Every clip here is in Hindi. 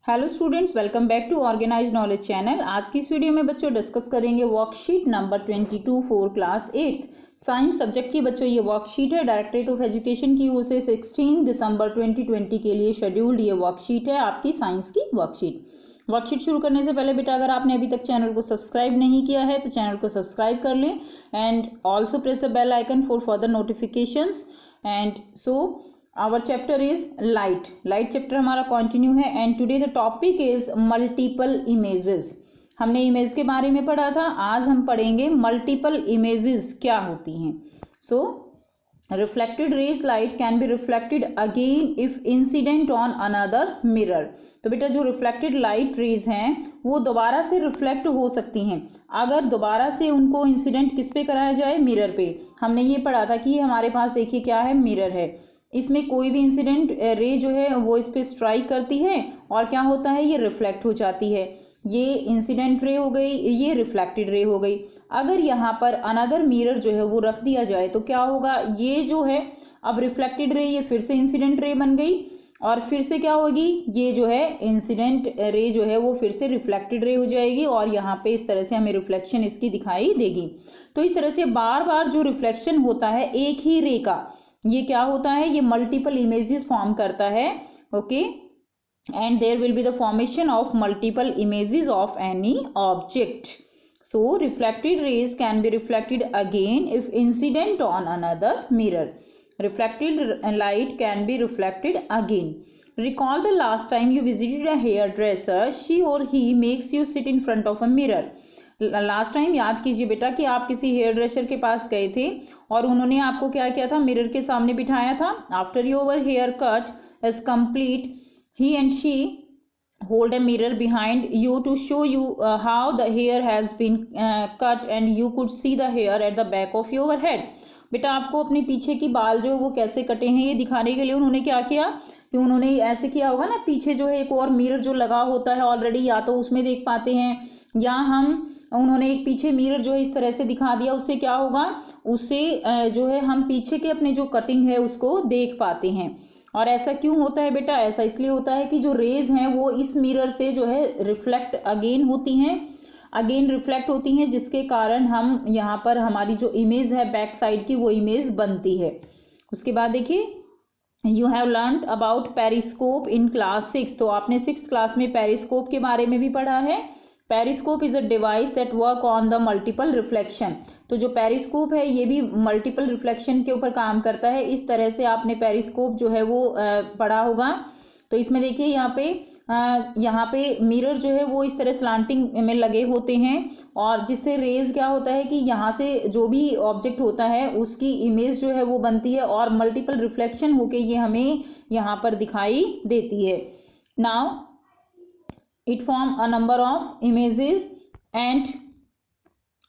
Hello students, welcome back to organize knowledge channel. आज की इस वीडियो में बच्चों डिस्कस करेंगे worksheet number 22 for class 8 science subject की। बच्चों ये वर्कशीट है डायरेक्टरेट ऑफ एजुकेशन की ओर से 16 दिसंबर 2020 के लिए शेड्यूल्ड ये वर्कशीट है आपकी साइंस की वर्कशीट शुरू करने से पहले बेटा अगर आपने अभी तक चैनल को सब्सक्राइब नहीं किया है तो चैनल को सब्सक्राइब कर लें and also press the bell icon for further notifications. And so our chapter is light chapter हमारा कंटिन्यू है and today the topic is multiple images. हमने इमेज के बारे में पढ़ा था, आज हम पढ़ेंगे मल्टीपल इमेजेस क्या होती हैं। So reflected rays light can be reflected again if incident on another mirror. तो बेटा जो रिफ्लेक्टेड लाइट रेज हैं वो दोबारा से रिफ्लेक्ट हो सकती हैं अगर दोबारा से उनको इंसिडेंट किस पे कराया जाए, मिरर पे। हमने ये पढ़ा था कि ये हमारे पास देखिए क्या है, मिरर है, इसमें कोई भी इंसिडेंट रे जो है वो इस पर स्ट्राइक करती है और क्या होता है, ये रिफ्लेक्ट हो जाती है। ये इंसिडेंट रे हो गई, ये रिफ्लेक्टेड रे हो गई। अगर यहाँ पर अनदर मिरर जो है वो रख दिया जाए तो क्या होगा, ये जो है अब रिफ्लेक्टेड रे ये फिर से इंसिडेंट रे बन गई और फिर से क्या होगी, ये जो है इंसिडेंट रे जो है वो फिर से रिफ्लेक्टेड रे हो जाएगी और यहाँ पे इस तरह से हमें रिफ्लेक्शन इसकी दिखाई देगी। तो इस तरह से बार बार जो रिफ्लेक्शन होता है एक ही रे का, ये क्या होता है, ये मल्टीपल इमेजेस फॉर्म करता है। Okay, and there will be the formation of multiple images of any object. So reflected rays can be reflected again if incident on another mirror. Reflected light can be reflected again. Recall the last time you visited a hairdresser. She or he makes you sit in front of a mirror. Last time याद कीजिए बेटा कि आप किसी हेयर ड्रेसर के पास गए थे और उन्होंने आपको क्या किया था, मिरर के सामने बिठाया था। After your hair cut is complete he and she hold a mirror behind you to show you how the hair has been cut and you could see the hair at the back of your head. बेटा आपको अपने पीछे की बाल जो वो कैसे कटे हैं ये दिखाने के लिए उन्होंने क्या किया कि उन्होंने ऐसे किया होगा ना, पीछे जो है एक और मिरर जो लगा होता है ऑलरेडी, या तो उसमें देख पाते हैं या हम उन्होंने एक पीछे मिरर जो है इस तरह से दिखा दिया, उससे क्या होगा, उससे जो है हम पीछे के अपने जो कटिंग है उसको देख पाते हैं। और ऐसा क्यों होता है बेटा, ऐसा इसलिए होता है कि जो रेज हैं वो इस मिरर से जो है रिफ्लेक्ट अगेन रिफ्लेक्ट होती हैं जिसके कारण हम यहाँ पर हमारी जो इमेज है बैक साइड की वो इमेज बनती है। उसके बाद देखिए you have learn about periscope in class 6। तो आपने 6th क्लास में पेरिस्कोप के बारे में भी पढ़ा है। Periscope is a device that work on the multiple reflection. तो जो पेरिस्कोप है ये भी मल्टीपल रिफ्लेक्शन के ऊपर काम करता है। इस तरह से आपने पेरिस्कोप जो है वो पढ़ा होगा। तो इसमें देखिए यहाँ पे मिरर जो है वो इस तरह स्लांटिंग में लगे होते हैं और जिससे रेज क्या होता है कि यहाँ से जो भी ऑब्जेक्ट होता है उसकी इमेज जो है वो बनती है और मल्टीपल रिफ्लेक्शन होके ये हमें यहाँ पर दिखाई देती है। Now it form a number of images and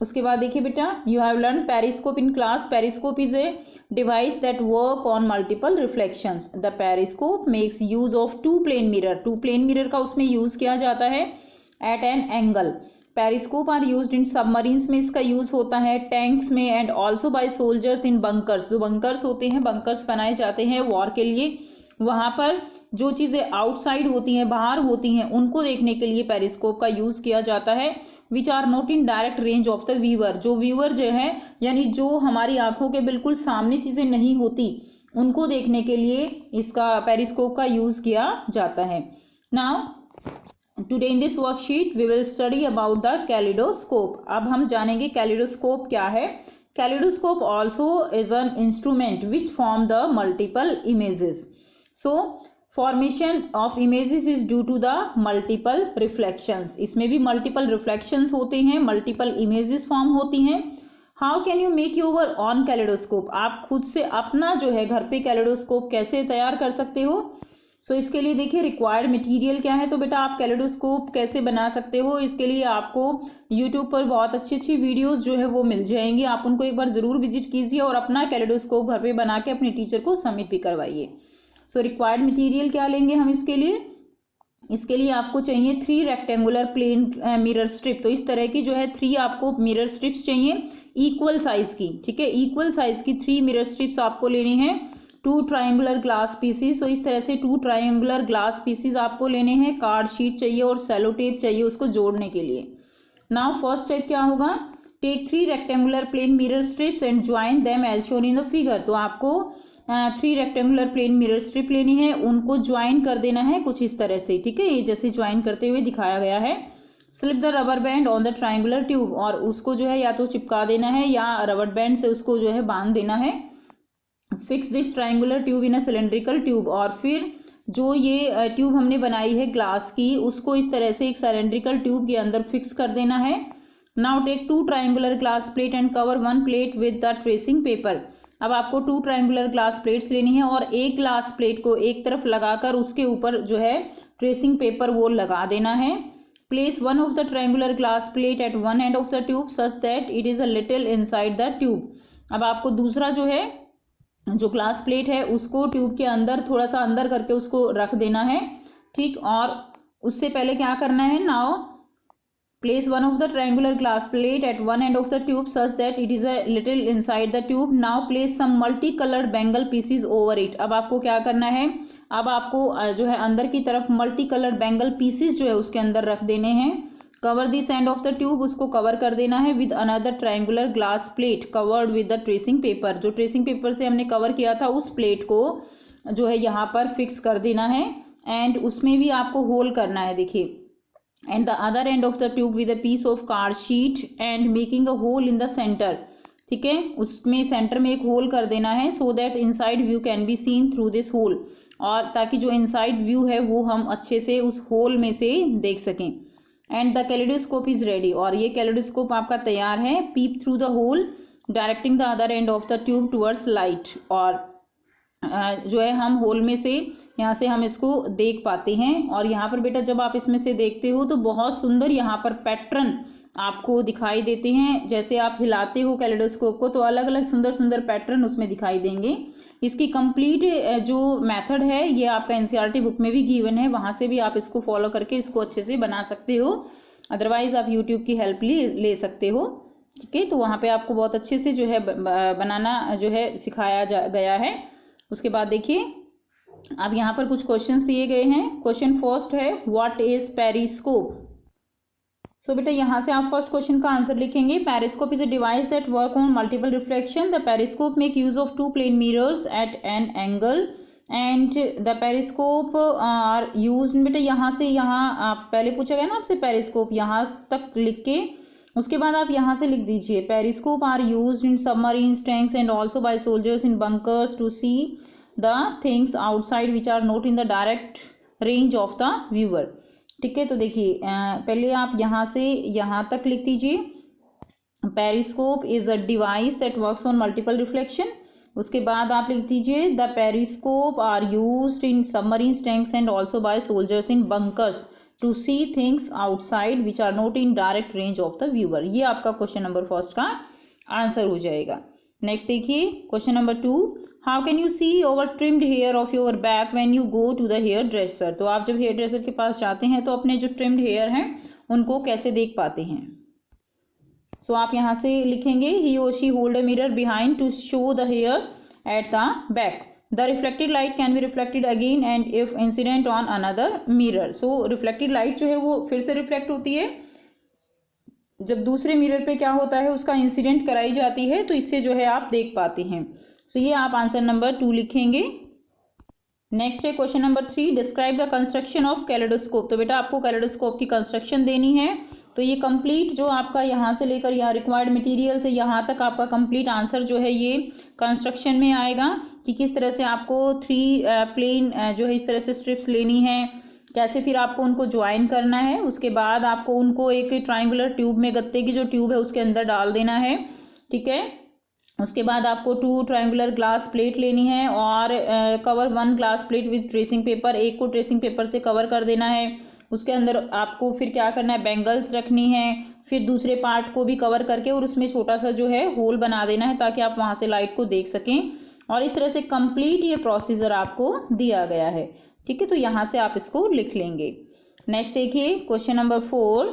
उसके बाद देखिए बेटा you have learn periscope in class. Periscope is a device that work on multiple reflections. The periscope makes use of two plane mirror का उसमें यूज किया जाता है at an angle. Periscope are used in submarines में इसका यूज होता है, टैंक्स में and also by soldiers in bunkers. जो बंकर्स होते हैं, बंकर्स बनाए जाते हैं वॉर के लिए, वहाँ पर जो चीज़ें आउटसाइड होती हैं, बाहर होती हैं, उनको देखने के लिए पेरिस्कोप का यूज़ किया जाता है। Which are not in direct range of the viewer. जो व्यूअर जो है यानी जो हमारी आंखों के बिल्कुल सामने चीज़ें नहीं होती उनको देखने के लिए इसका पेरिस्कोप का यूज़ किया जाता है। Now today in this worksheet we will study about the kaleidoscope. अब हम जानेंगे कैलिडोस्कोप क्या है। Kaleidoscope also is an instrument which form the multiple images. So formation of images is due to the multiple reflections. इसमें भी मल्टीपल रिफ्लेक्शंस होते हैं, मल्टीपल इमेजेस फॉर्म होती हैं। How can you make your on kaleidoscope. आप खुद से अपना जो है घर पे कैलिडोस्कोप कैसे तैयार कर सकते हो। सो इसके लिए देखिए रिक्वायर्ड मटेरियल क्या है। तो बेटा आप कैलिडोस्कोप कैसे बना सकते हो, इसके लिए आपको यूट्यूब पर बहुत अच्छी वीडियोस जो है वो मिल जाएंगी। आप उनको एक बार ज़रूर विजिट कीजिए और अपना कैलिडोस्कोप घर पे बना के अपने टीचर को सबमिट भी करवाइए। सो रिक्वायर्ड मटेरियल क्या लेंगे हम इसके लिए आपको चाहिए 3 रेक्टेंगुलर प्लेन मिरर स्ट्रिप। तो इस तरह की जो है 3 आपको मिरर स्ट्रिप्स चाहिए इक्वल साइज की, ठीक है, इक्वल साइज की 3 मिरर स्ट्रिप्स आपको लेनी है। 2 ट्रायंगुलर ग्लास पीसीज। तो इस तरह से 2 ट्रायंगुलर ग्लास पीसीज आपको लेने हैं, कार्ड शीट चाहिए और सेलो टेप चाहिए उसको जोड़ने के लिए। नाउ फर्स्ट स्टेप क्या होगा, take 3 rectangular plane mirror strips and join them as shown in the figure. तो आपको 3 रेक्टेंगुलर प्लेन मिरर स्ट्रिप लेनी है, उनको ज्वाइन कर देना है कुछ इस तरह से, ठीक है, ये जैसे ज्वाइन करते हुए दिखाया गया है। Slip the rubber band on the triangular tube, और उसको जो है या तो चिपका देना है या रबर बैंड से उसको जो है बांध देना है। Fix this triangular tube in a cylindrical tube, और फिर जो ये ट्यूब हमने बनाई है ग्लास की उसको इस तरह से एक सिलेंड्रिकल ट्यूब के अंदर फिक्स कर देना है। Now take 2 triangular glass plate and cover 1 plate with the tracing paper. अब आपको 2 ट्रायंगुलर ग्लास प्लेट्स लेनी है और एक ग्लास प्लेट को एक तरफ लगाकर उसके ऊपर जो है ट्रेसिंग पेपर वो लगा देना है। Place one of the triangular glass plate at one end of the tube such that it is a little inside the tube. अब आपको दूसरा जो है जो ग्लास प्लेट है उसको ट्यूब के अंदर थोड़ा सा अंदर करके उसको रख देना है, ठीक। और उससे पहले क्या करना है, now place one of the triangular glass plate at one end of the tube such that it is a little inside the tube. Now place some multi coloured bangle pieces over it. अब आपको क्या करना है, अब आपको जो है अंदर की तरफ मल्टी कलर्ड बैंगल पीसीज जो है उसके अंदर रख देने हैं। Cover this and of the tube, उसको कवर कर देना है with another triangular glass plate covered with the tracing paper. जो ट्रेसिंग पेपर से हमने कवर किया था उस प्लेट को जो है यहाँ पर फिक्स कर देना है एंड उसमें भी आपको होल करना है, देखिए। And the other end of the tube with a piece of card sheet and making a hole in the centre, ठीक है, उसमें सेंटर में एक होल कर देना है so that inside view can be seen through this hole, और ताकि जो इनसाइड व्यू है वो हम अच्छे से उस होल में से देख सकें। And the kaleidoscope is ready, और ये कैलेडोस्कोप आपका तैयार है। Peep through the hole directing the other end of the tube towards light, और जो है हम होल में से यहाँ से हम इसको देख पाते हैं। और यहाँ पर बेटा जब आप इसमें से देखते हो तो बहुत सुंदर यहाँ पर पैटर्न आपको दिखाई देते हैं। जैसे आप हिलाते हो कैलेडोस्कोप को तो अलग अलग सुंदर सुंदर पैटर्न उसमें दिखाई देंगे। इसकी कंप्लीट जो मेथड है ये आपका एनसीईआरटी बुक में भी गिवन है, वहाँ से भी आप इसको फॉलो करके इसको अच्छे से बना सकते हो। अदरवाइज आप यूट्यूब की हेल्प ले सकते हो, ठीक है। तो वहाँ पे आपको बहुत अच्छे से जो है बनाना जो है सिखाया गया है। उसके बाद देखिए अब यहाँ पर कुछ क्वेश्चंस दिए गए हैं। क्वेश्चन फर्स्ट है व्हाट इज पेरिस्कोप। सो बेटा यहाँ से आप फर्स्ट क्वेश्चन का आंसर लिखेंगे। Periscope is a device that work on multiple reflection. The periscope make use of 2 plane mirrors at an angle and the periscope are used. बेटा यहाँ से यहाँ आप पहले पूछा गया ना आपसे पेरिस्कोप, यहाँ तक लिख के उसके बाद आप यहाँ से लिख दीजिए periscope are used in submarine tanks and also by soldiers in bunkers to see the things outside which are not in the direct range of the viewer, ठीक है। तो देखिए पहले आप यहाँ से यहाँ तक लिख दीजिए periscope is a device that works on multiple reflection. उसके बाद आप लिख दीजिए the periscope are used in submarine tanks and also by soldiers in bunkers to see things outside which are not in direct range of the viewer. ये आपका क्वेश्चन नंबर फर्स्ट का आंसर हो जाएगा। नेक्स्ट देखिए question number 2, how can you see over trimmed hair of your back when you go to the hairdresser. तो आप जब हेयर ड्रेसर के पास जाते हैं तो अपने जो ट्रिम्ड हेयर हैं उनको कैसे देख पाते हैं। सो आप यहाँ से लिखेंगे ही और she hold a mirror behind to show the hair at the back. The reflected light can be reflected again and if incident on another mirror. So reflected light जो है वो फिर से रिफ्लेक्ट होती है जब दूसरे मिरर पे क्या होता है उसका इंसिडेंट कराई जाती है, तो इससे जो है आप देख पाते हैं। सो ये आप आंसर नंबर 2 लिखेंगे। नेक्स्ट है question number 3, describe the construction of kaleidoscope. तो बेटा आपको कैलेडोस्कोप की कंस्ट्रक्शन देनी है। तो ये कंप्लीट जो आपका यहाँ से लेकर यहाँ रिक्वायर्ड मटेरियल से यहाँ तक आपका कंप्लीट आंसर जो है ये कंस्ट्रक्शन में आएगा कि किस तरह से आपको 3 प्लेन जो है इस तरह से स्ट्रिप्स लेनी है, कैसे फिर आपको उनको ज्वाइन करना है। उसके बाद आपको उनको एक ट्रायंगुलर ट्यूब में, गत्ते की जो ट्यूब है उसके अंदर डाल देना है, ठीक है। उसके बाद आपको 2 ट्रायंगुलर ग्लास प्लेट लेनी है और cover 1 glass plate with tracing paper, एक को ट्रेसिंग पेपर से कवर कर देना है। उसके अंदर आपको फिर क्या करना है, बैंगल्स रखनी है, फिर दूसरे पार्ट को भी कवर करके और उसमें छोटा सा जो है होल बना देना है ताकि आप वहाँ से लाइट को देख सकें। और इस तरह से कंप्लीट ये प्रोसीजर आपको दिया गया है, ठीक है। तो यहाँ से आप इसको लिख लेंगे। नेक्स्ट देखिए question number 4,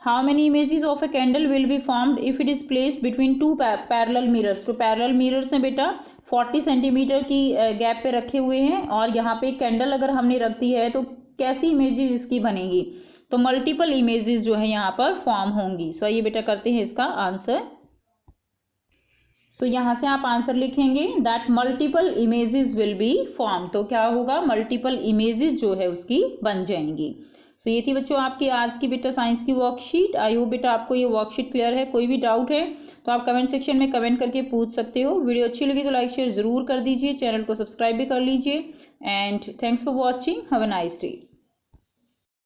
how many images of a candle will be formed if it is placed between two parallel mirrors. तो पैरेलल मिरर्स हैं बेटा 40 सेंटीमीटर की गैप पे रखे हुए हैं, और यहाँ पे कैंडल अगर हमने रख दी है तो कैसी इमेजेस इसकी बनेगी, तो मल्टीपल इमेजेस जो है यहाँ पर फॉर्म होंगी। सो ये बेटा करते हैं इसका आंसर। सो यहाँ से आप आंसर लिखेंगे that multiple images will be form. तो क्या होगा, मल्टीपल इमेजेस जो है उसकी बन जाएंगी। सो ये थी बच्चों आपकी आज की बेटा साइंस की वर्कशीट। आई होप बेटा आपको ये वर्कशीट क्लियर है। कोई भी डाउट है तो आप कमेंट सेक्शन में कमेंट करके पूछ सकते हो। वीडियो अच्छी लगी तो लाइक शेयर ज़रूर कर दीजिए, चैनल को सब्सक्राइब भी कर लीजिए। And thanks for watching, have a nice day.